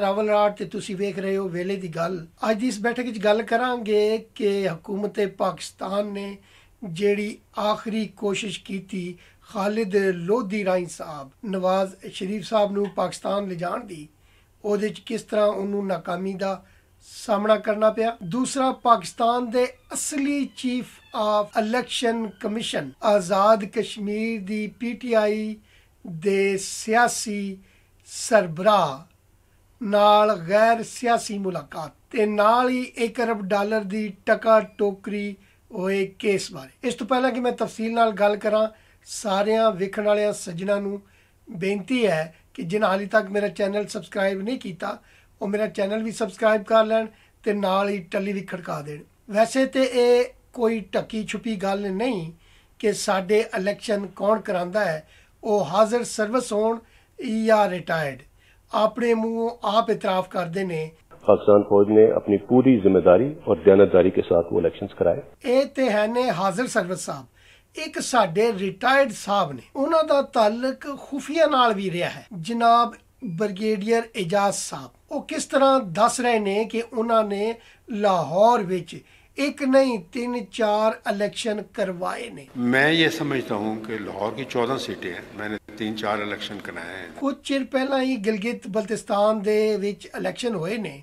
ਰਾਵਲ ਰਾਟ ਤੇ ਤੁਸੀਂ ਵੇਖ ਰਹੇ ਹੋ ਵੇਲੇ ਦੀ ਗੱਲ। ਅੱਜ ਦੀ ਇਸ ਬੈਠਕ ਵਿੱਚ ਗੱਲ ਕਰਾਂਗੇ ਕਿ ਹਕੂਮਤ ਪਾਕਿस्तान ਨੇ ਜਿਹੜੀ ਆਖਰੀ ਕੋਸ਼ਿਸ਼ ਕੀਤੀ ਖਾਲਿਦ ਲੋਧੀ ਰਾਈ ਸਾਹਿਬ ਨਵਾਜ਼ ਸ਼ਰੀਫ ਸਾਹਿਬ ਨੂੰ ਪਾਕਿस्तान ਲਿਜਾਣ ਦੀ, ਉਹਦੇ 'ਚ ਕਿਸ ਤਰ੍ਹਾਂ ਉਹਨੂੰ ਨਾਕਾਮੀ ਦਾ ਸਾਹਮਣਾ ਕਰਨਾ ਪਿਆ। ਦੂਸਰਾ, ਪਾਕਿस्तान ਦੇ ਅਸਲੀ chief of election commission Azad Kashmir the PTI ਦੇ ਸਿਆਸੀ ਸਰਬਰਾਹ ਨਾਲ ਗੈਰ ਸਿਆਸੀ ਮੁਲਾਕਾਤ ਤੇ ਨਾਲ ਹੀ $1 ਅਰਬ ਦੀ ਟਕਾ ਟੋਕਰੀ ਹੋਏ ਕੇਸ ਬਾਰੇ। ਇਸ ਤੋਂ ਪਹਿਲਾਂ ਕਿ ਮੈਂ ਤਫਸੀਲ ਨਾਲ ਗੱਲ ਕਰਾਂ, ਸਾਰਿਆਂ ਵੇਖਣ ਵਾਲਿਆਂ ਸੱਜਣਾਂ ਨੂੰ ਬੇਨਤੀ ਹੈ ਕਿ ਜਿਨ੍ਹਾਂ ਹਾਲੇ ਤੱਕ ਮੇਰਾ ਚੈਨਲ ਸਬਸਕ੍ਰਾਈਬ ਨਹੀਂ ਕੀਤਾ ਉਹ ਮੇਰਾ ਚੈਨਲ ਵੀ ਸਬਸਕ੍ਰਾਈਬ ਕਰ ਲੈਣ ਤੇ ਨਾਲ ਹੀ ਟੱਲੀ ਵੀ ਖੜਕਾ ਦੇਣ। ਵੈਸੇ ਤੇ ਇਹ ਕੋਈ ਢੱਕੀ ਛੁਪੀ ਗੱਲ ਨਹੀਂ ਕਿ ਸਾਡੇ ਇਲੈਕਸ਼ਨ ਕੌਣ ਕਰਾਉਂਦਾ ਹੈ, ਉਹ ਹਾਜ਼ਰ ਸਰਵਿਸ ਹੋਣ ਜਾਂ ਰਿਟਾयर्ड, ਆਪਣੇ ਮੂੰਹੋਂ आप इतराफ़ करते ने पाकिस्तान फौज ने अपनी पूरी जिम्मेदारी और दयानतदारी के साथ वो इलेक्शंस कराए। ਇਹ ਤੇ ਹੈ ਨੇ ਹਾਜ਼ਰ ਸਰਵਿਸ ਸਾਹਿਬ। ਇੱਕ ਸਾਡੇ ਰਿਟਾਇਰਡ ਸਾਹਿਬ ਨੇ, ਉਹਨਾਂ ਦਾ ਤਾਲੁਕ ਖੁਫੀਆ ਨਾਲ ਵੀ ਰਿਹਾ ਹੈ, ਜਨਾਬ ਬ੍ਰਿਗੇਡੀਅਰ ਇਜਾਜ਼ ਸਾਹਿਬ। ਉਹ ਕਿਸ ਤਰ੍ਹਾਂ ਦੱਸ ਰਹੇ ਨੇ ਕਿ ਉਹਨਾਂ ਨੇ ਲਾਹੌਰ ਵਿੱਚ एक नहीं 3-4 इलेक्शन करवाए ने। मैं ये समझता हूँ कि लाहौर की 14 सीटें हैं, मैंने 3-4 इलेक्शन कराए हैं। कुछ चिर पहला ही गिलगित बल्तिस्तान दे विच इलेक्शन होए ने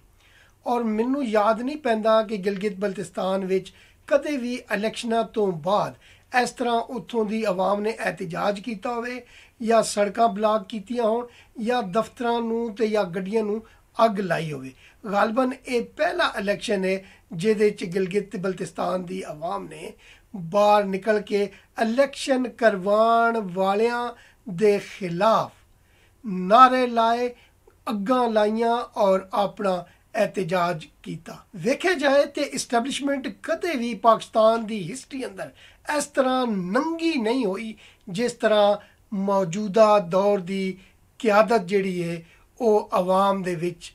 और मैनू याद नहीं पैंदा कि गिलगित बल्तिस्तान विच कदे भी इलेक्शनां तो बाद इस तरह उत्थों दी आवाम ने एहतजाज कीता होवे या सड़कां ब्लॉक कीतियां होण या दफ्तरां नूं ते या गड्डियां नूं ਅੱਗ ਲਾਈ ਹੋਵੇ। ਗਾਲਬਨ ਇਹ ਪਹਿਲਾ ਇਲੈਕਸ਼ਨ ਹੈ ਜਿਹਦੇ 'ਚ ਗਿਲਗਿਤ ਬਲਤਿਸਤਾਨ ਦੀ ਆਵਾਮ ਨੇ ਬਾਹਰ ਨਿਕਲ ਕੇ ਇਲੈਕਸ਼ਨ ਕਰਵਾਉਣ ਵਾਲਿਆਂ ਦੇ ਖਿਲਾਫ ਨਾਰੇ ਲਾਏ, ਅੱਗਾਂ ਲਾਈਆਂ ਔਰ ਆਪਣਾ एहतजाज किया। वेख्या जाए तो इस्टैबलिशमेंट कदे भी पाकिस्तान की हिस्टरी अंदर इस तरह नंगी नहीं हुई जिस तरह मौजूदा दौर की क्यादत जिहड़ी है वो आवाम दे विच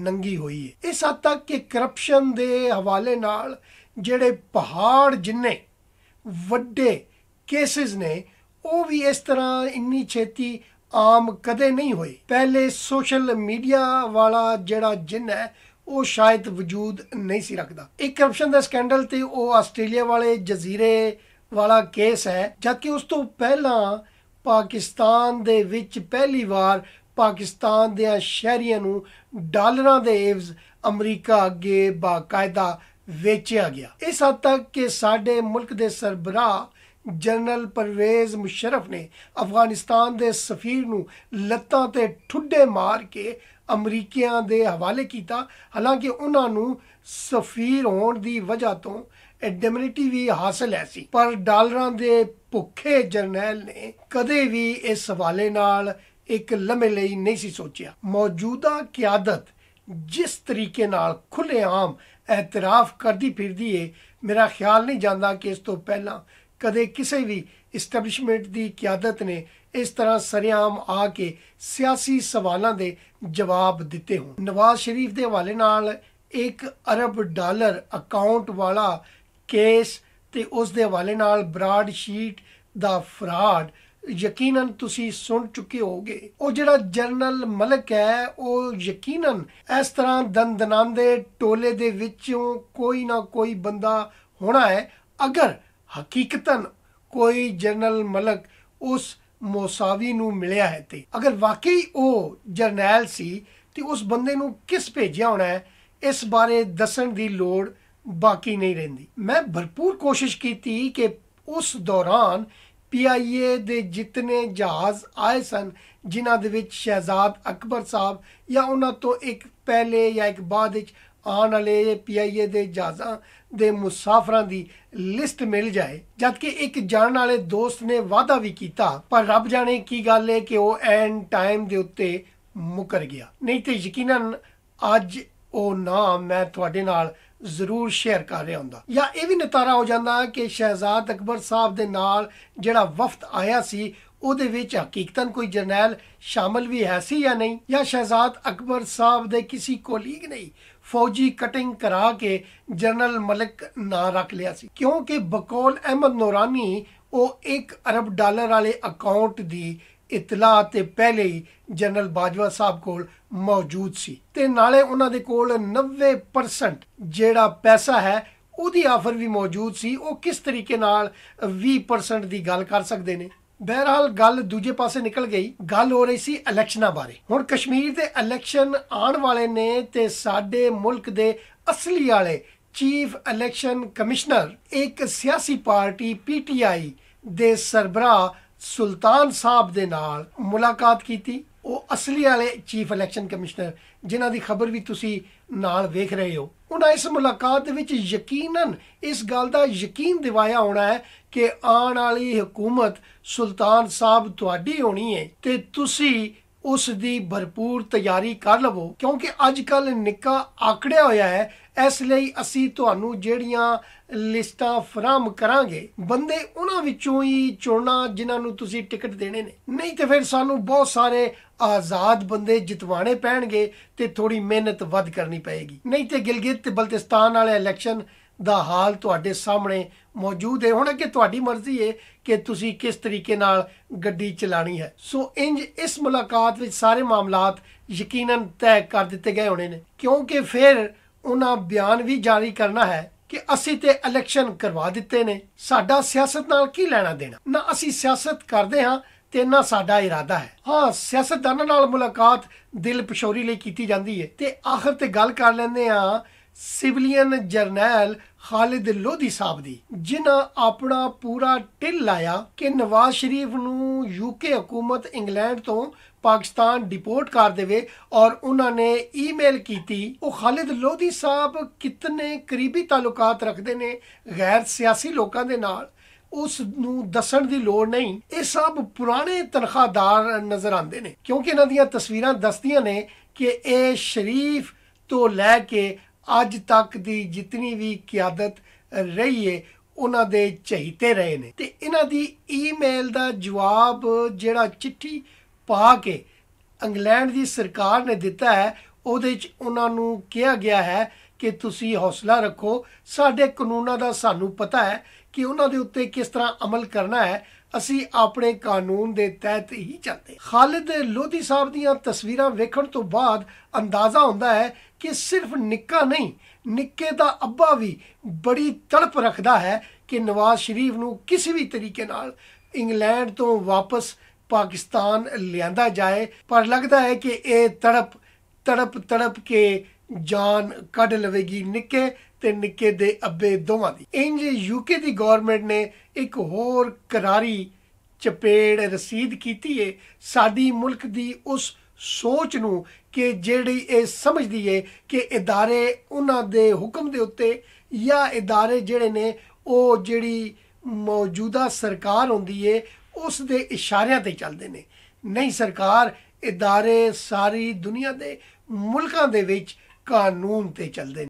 नंगी हुई है। इस हद तक कि करप्शन के हवाले नाल जिहड़े पहाड़ जिन्ने वड्डे केसेस ने वो भी इस तरह इन्नी छेती आम कदे नहीं होए। पहले सोशल मीडिया वाला जिहड़ा जिन है वो शायद वजूद नहीं सी रखता। एक करप्शन का स्कैंडल तो वो आस्ट्रेलिया वाले जजीरे वाला केस है, जबकि उस तो पहला पाकिस्तान दे विच पहली बार पाकिस्तान दे शहरियां नूं डॉलरां दे एवज अमरीका अगे बाकायदा वेचिया गया। इस हद तक कि साडे मुल्क दे सरबराह जनरल परवेज मुशर्रफ ने अफगानिस्तान दे सफीर नूं लत्तां ते ठुड्डे मार के अमरीकियां दे हवाले किया। हालांकि उन्हां नूं सफीर होण दी वजह तो इंडैमनिटी भी हासिल है सी, पर डॉलरां दे भुखे जरनैल ने कदे भी इस हवाले नाल एक लम्हे ਲਈ नहीं सी सोचिया। मौजूदा क्यादत जिस तरीके नाल खुलेआम एतराफ़ करदी फिरदी है, मेरा ख्याल नहीं जाता कि इस तो पहला कदे किसी भी इस्टैबलिशमेंट की क्यादत ने इस तरह सरेआम आके सियासी सवालों के जवाब दिते हों। नवाज शरीफ के हवाले नाल $1 अरब अकाउंट वाला केस ते उस दे हवाले नाल ब्राड शीट दा फ्रॉड यकीनन तुसी सुन चुके होगे। वो जिहड़ा जनरल मलिक है वो यकीनन इस तरह दंदनांदे टोले दे विचों कोई ना कोई बंदा होना है। अगर हकीकतन कोई जनरल मलिक उस मोसावी नूं मिलिया है ते अगर वाकई वो जरनैल सी ते उस बंदे नूं किस भेजिया होना है, इस बारे दसन दी लोड़ बाकी नहीं रहिंदी। मैं भरपूर कोशिश की थी कि उस दौरान PIA दे जितने जहाज़ आए सन जिन्हां दे विच शहजाद अकबर साहब या उन्हां तो एक पहले या एक बाद विच आने वाले PIA दे जहाज़ां दे मुसाफरां दी लिस्ट मिल जाए, जबकि एक जान वाले दोस्त ने वादा भी किया, पर रब जाने की गल है कि वो एंड टाइम दे उत्ते मुकर गया। नहीं तो यकीनन अज वो नाम मैं तुहाडे नाल ਜ਼ਰੂਰ ਸ਼ੇਅਰ ਕਰ ਰਿਹਾ ਹੁੰਦਾ, ਜਾਂ ਇਹ ਵੀ ਨਤਾਰਾ ਹੋ ਜਾਂਦਾ ਕਿ ਸ਼ਹਿਜ਼ਾਦ ਅਕਬਰ ਸਾਹਿਬ ਦੇ ਨਾਲ ਜਿਹੜਾ ਵਫਦ ਆਇਆ ਸੀ ਉਹਦੇ ਵਿੱਚ ਹਕੀਕਤਨ ਕੋਈ ਜਰਨੈਲ ਸ਼ਾਮਲ ਵੀ ਹੈ ਸੀ ਜਾਂ ਨਹੀਂ, ਜਾਂ ਸ਼ਹਿਜ਼ਾਦ ਅਕਬਰ ਸਾਹਿਬ ਦੇ ਕਿਸੇ ਕੋਲੀਗ ਨੇ फौजी कटिंग करा के जनरल मलिक ना रख लिया सी, क्योंकि बकौल अहमद नूरानी वो $1 अरब वाले अकाउंट दी ਇਤਲਾਹ ਤੇ ਪਹਿਲੇ ਹੀ ਜਨਰਲ ਬਾਜਵਾ ਸਾਹਿਬ ਕੋਲ ਮੌਜੂਦ ਸੀ ਤੇ ਨਾਲੇ ਉਹਨਾਂ ਦੇ ਕੋਲ 90% ਜਿਹੜਾ ਪੈਸਾ ਹੈ ਉਹਦੀ ਆਫਰ ਵੀ ਮੌਜੂਦ ਸੀ। ਉਹ ਕਿਸ ਤਰੀਕੇ ਨਾਲ 20% ਦੀ ਗੱਲ ਕਰ ਸਕਦੇ ਨੇ। ਬਹਰਹਾਲ ਗੱਲ ਦੂਜੇ ਪਾਸੇ ਨਿਕਲ ਗਈ। ਗੱਲ ਹੋ ਰਹੀ ਸੀ ਇਲੈਕਸ਼ਨਾਂ ਬਾਰੇ। ਹੁਣ ਕਸ਼ਮੀਰ ਦੇ ਇਲੈਕਸ਼ਨ ਆਉਣ ਵਾਲੇ ਨੇ ਤੇ ਸਾਡੇ ਮੁਲਕ ਦੇ ਅਸਲੀ ਵਾਲੇ ਚੀਫ ਇਲੈਕਸ਼ਨ ਕਮਿਸ਼ਨਰ ਇੱਕ ਸਿਆਸੀ ਪਾਰਟੀ PTI ਦੇ ਸਰਬਰਾਹ ਸੁਲਤਾਨ ਸਾਹਿਬ ਦੇ ਨਾਲ ਮੁਲਾਕਾਤ ਕੀਤੀ। ਉਹ ਅਸਲੀ ਵਾਲੇ ਚੀਫ ਇਲੈਕਸ਼ਨ ਕਮਿਸ਼ਨਰ ਜਿਨ੍ਹਾਂ ਦੀ ਖਬਰ ਵੀ ਤੁਸੀਂ ਨਾਲ ਵੇਖ ਰਹੇ ਹੋ। ਉਹਨਾਂ ਇਸ ਮੁਲਾਕਾਤ ਦੇ ਵਿੱਚ ਯਕੀਨਨ ਇਸ ਗੱਲ ਦਾ ਯਕੀਨ ਦਿਵਾਇਆ ਹੋਣਾ ਹੈ ਕਿ ਆਉਣ ਵਾਲੀ ਹਕੂਮਤ ਸੁਲਤਾਨ ਸਾਹਿਬ ਤੁਹਾਡੀ ਹੋਣੀ ਹੈ ਤੇ ਤੁਸੀਂ ਉਸ ਦੀ ਭਰਪੂਰ ਤਿਆਰੀ ਕਰ ਲਵੋ, ਕਿਉਂਕਿ ਅੱਜ ਕੱਲ ਨਿੱਕਾ ਆਕੜਿਆ ਹੋਇਆ ਹੈ। ਇਸ ਲਈ ਅਸੀਂ ਤੁਹਾਨੂੰ ਜਿਹੜੀਆਂ ਲਿਸਟਾਂ ਫਰਾਹਮ ਕਰਾਂਗੇ ਬੰਦੇ ਉਹਨਾਂ ਵਿੱਚੋਂ ਹੀ ਚੁਣਨਾ ਜਿਨ੍ਹਾਂ ਨੂੰ ਤੁਸੀਂ ਟਿਕਟ ਦੇਣੇ ਨੇ। ਨਹੀਂ ਤੇ ਫਿਰ ਸਾਨੂੰ ਬਹੁਤ ਸਾਰੇ ਆਜ਼ਾਦ ਬੰਦੇ ਜਿਤਵਾਣੇ ਪੈਣਗੇ ਤੇ ਥੋੜੀ ਮਿਹਨਤ ਵੱਧ ਕਰਨੀ ਪਏਗੀ। ਨਹੀਂ ਤੇ ਗਿਲਗਿਤ ਤੇ ਬਲਤਿਸਤਾਨ ਵਾਲੇ ਇਲੈਕਸ਼ਨ ਦਾ ਹਾਲ ਤੁਹਾਡੇ ਸਾਹਮਣੇ ਮੌਜੂਦ ਹੈ। ਹੁਣ ਅੱਗੇ ਤੁਹਾਡੀ ਮਰਜ਼ੀ ਹੈ ਕਿ ਤੁਸੀਂ ਕਿਸ ਤਰੀਕੇ ਨਾਲ ਗੱਡੀ ਚਲਾਣੀ ਹੈ। ਸੋ ਇੰਜ ਇਸ ਮੁਲਾਕਾਤ ਵਿੱਚ ਸਾਰੇ ਮਾਮਲਾਤ ਯਕੀਨਨ ਤੈਅ ਕਰ ਦਿੱਤੇ ਗਏ ਹੋਣੇ ਨੇ, ਕਿਉਂਕਿ ਫਿਰ ਉਹਨਾਂ ਬਿਆਨ ਵੀ ਜਾਰੀ ਕਰਨਾ ਹੈ ਕਿ ਅਸੀਂ ਤੇ ਇਲੈਕਸ਼ਨ ਕਰਵਾ ਦਿੱਤੇ ਨੇ, ਸਾਡਾ ਸਿਆਸਤ ਨਾਲ ਕੀ ਲੈਣਾ ਦੇਣਾ। ਨਾ ਅਸੀਂ ਸਿਆਸਤ ਕਰਦੇ ਹਾਂ ਤੇ ਨਾ ਸਾਡਾ ਇਰਾਦਾ ਹੈ। ਹਾਂ, ਸਿਆਸਤਦਾਨਾਂ ਨਾਲ ਮੁਲਾਕਾਤ ਦਿਲ ਪਸ਼ੋਰੀ ਲਈ ਕੀਤੀ ਜਾਂਦੀ ਹੈ। ਤੇ ਆਖਰ ਤੇ ਗੱਲ ਕਰ ਲੈਂਦੇ ਹਾਂ ਸਿਵਲੀਅਨ ਜਰਨੈਲ ਖਾਲਿਦ ਲੋਧੀ ਸਾਹਿਬ ਦੀ, ਜਿਨ੍ਹਾਂ ਆਪਣਾ ਪੂਰਾ ਢਿੱਲ ਲਾਇਆ ਕਿ ਨਵਾਜ਼ ਸ਼ਰੀਫ ਨੂੰ UK ਹਕੂਮਤ ਇੰਗਲੈਂਡ ਤੋਂ ਪਾਕਿਸਤਾਨ ਡਿਪੋਰਟ ਕਰ ਦੇਵੇ ਔਰ ਉਹਨਾਂ ਨੇ ਈਮੇਲ ਕੀਤੀ। ਉਹ ਖਾਲਿਦ ਲੋਧੀ ਸਾਹਿਬ ਕਿਤਨੇ ਕਰੀਬੀ ਤਾਲੁਕਾਤ ਰੱਖਦੇ ਨੇ ਗੈਰ ਸਿਆਸੀ ਲੋਕਾਂ ਦੇ ਨਾਲ, ਉਸ ਨੂੰ ਦੱਸਣ ਦੀ ਲੋੜ ਨਹੀਂ। ਇਹ ਸਭ ਪੁਰਾਣੇ ਤਨਖਾਹਦਾਰ ਨਜ਼ਰ ਆਉਂਦੇ ਨੇ, ਕਿਉਂਕਿ ਇਹਨਾਂ ਦੀਆਂ ਤਸਵੀਰਾਂ ਦੱਸਦੀਆਂ ਨੇ ਕਿ ਇਹ ਸ਼ਰੀਫ ਤੋਂ ਲੈ ਕੇ ਅੱਜ ਤੱਕ ਦੀ ਜਿਤਨੀ ਵੀ ਕਿਆਦਤ ਰਹੀ ਹੈ ਉਹਨਾਂ ਦੇ ਚਹੀਤੇ ਰਹੇ ਨੇ। ਤੇ ਇਹਨਾਂ ਦੀ ਈਮੇਲ ਦਾ ਜਵਾਬ ਜਿਹੜਾ ਚਿੱਠੀ ਪਾ ਕੇ ਇੰਗਲੈਂਡ ਦੀ ਸਰਕਾਰ ਨੇ ਦਿੱਤਾ ਹੈ, ਉਹਦੇ 'ਚ ਉਹਨਾਂ ਨੂੰ ਕਿਹਾ ਗਿਆ ਹੈ ਕਿ ਤੁਸੀਂ ਹੌਸਲਾ ਰੱਖੋ, ਸਾਡੇ ਕਾਨੂੰਨਾਂ ਦਾ ਸਾਨੂੰ ਪਤਾ ਹੈ ਕਿ ਉਹਨਾਂ ਦੇ ਉੱਤੇ ਕਿਸ ਤਰ੍ਹਾਂ ਅਮਲ ਕਰਨਾ ਹੈ, ਅਸੀਂ ਆਪਣੇ ਕਾਨੂੰਨ ਦੇ ਤਹਿਤ ਹੀ ਚੱਲਦੇ। ਖਾਲਿਦ ਲੋਧੀ ਸਾਹਿਬ ਦੀਆਂ ਤਸਵੀਰਾਂ ਵੇਖਣ ਤੋਂ ਬਾਅਦ ਅੰਦਾਜ਼ਾ ਹੁੰਦਾ ਹੈ ਕਿ ਸਿਰਫ ਨਿੱਕਾ ਨਹੀਂ, ਨਿੱਕੇ ਦਾ ਅੱਬਾ ਵੀ ਬੜੀ ਤੜਪ ਰੱਖਦਾ ਹੈ ਕਿ ਨਵਾਜ਼ ਸ਼ਰੀਫ ਨੂੰ ਕਿਸੇ ਵੀ ਤਰੀਕੇ ਨਾਲ ਇੰਗਲੈਂਡ ਤੋਂ ਵਾਪਸ ਪਾਕਿਸਤਾਨ ਲਿਆਂਦਾ ਜਾਏ। ਪਰ ਲੱਗਦਾ ਹੈ ਕਿ ਇਹ ਤੜਪ ਕੇ ਜਾਨ ਕੱਢ ਲਵੇਗੀ ਨਿੱਕੇ ਤੇ ਨਿੱਕੇ ਦੇ ਅੱਬੇ ਦੋਵਾਂ ਦੀ। ਇੰਜ UK ਦੀ ਗਵਰਨਮੈਂਟ ਨੇ ਇੱਕ ਹੋਰ ਕਰਾਰੀ ਚਪੇੜ ਰਸੀਦ ਕੀਤੀ ਹੈ ਸਾਡੀ ਮੁਲਕ ਦੀ ਉਸ ਸੋਚ ਨੂੰ ਕਿ ਜਿਹੜੀ ਇਹ ਸਮਝਦੀ ਹੈ ਕਿ ਇਦਾਰੇ ਉਹਨਾਂ ਦੇ ਹੁਕਮ ਦੇ ਉੱਤੇ ਜਾਂ ਇਦਾਰੇ ਜਿਹੜੇ ਨੇ ਉਹ ਜਿਹੜੀ ਮੌਜੂਦਾ ਸਰਕਾਰ ਹੁੰਦੀ ਹੈ ਉਸ ਦੇ ਇਸ਼ਾਰਿਆਂ ਤੇ ਚੱਲਦੇ ਨੇ। ਨਹੀਂ, ਸਰਕਾਰ ਇਦਾਰੇ ਸਾਰੀ ਦੁਨੀਆ ਦੇ ਮੁਲਕਾਂ ਦੇ ਵਿੱਚ ਕਾਨੂੰਨ ਤੇ ਚੱਲਦੇ ਨੇ।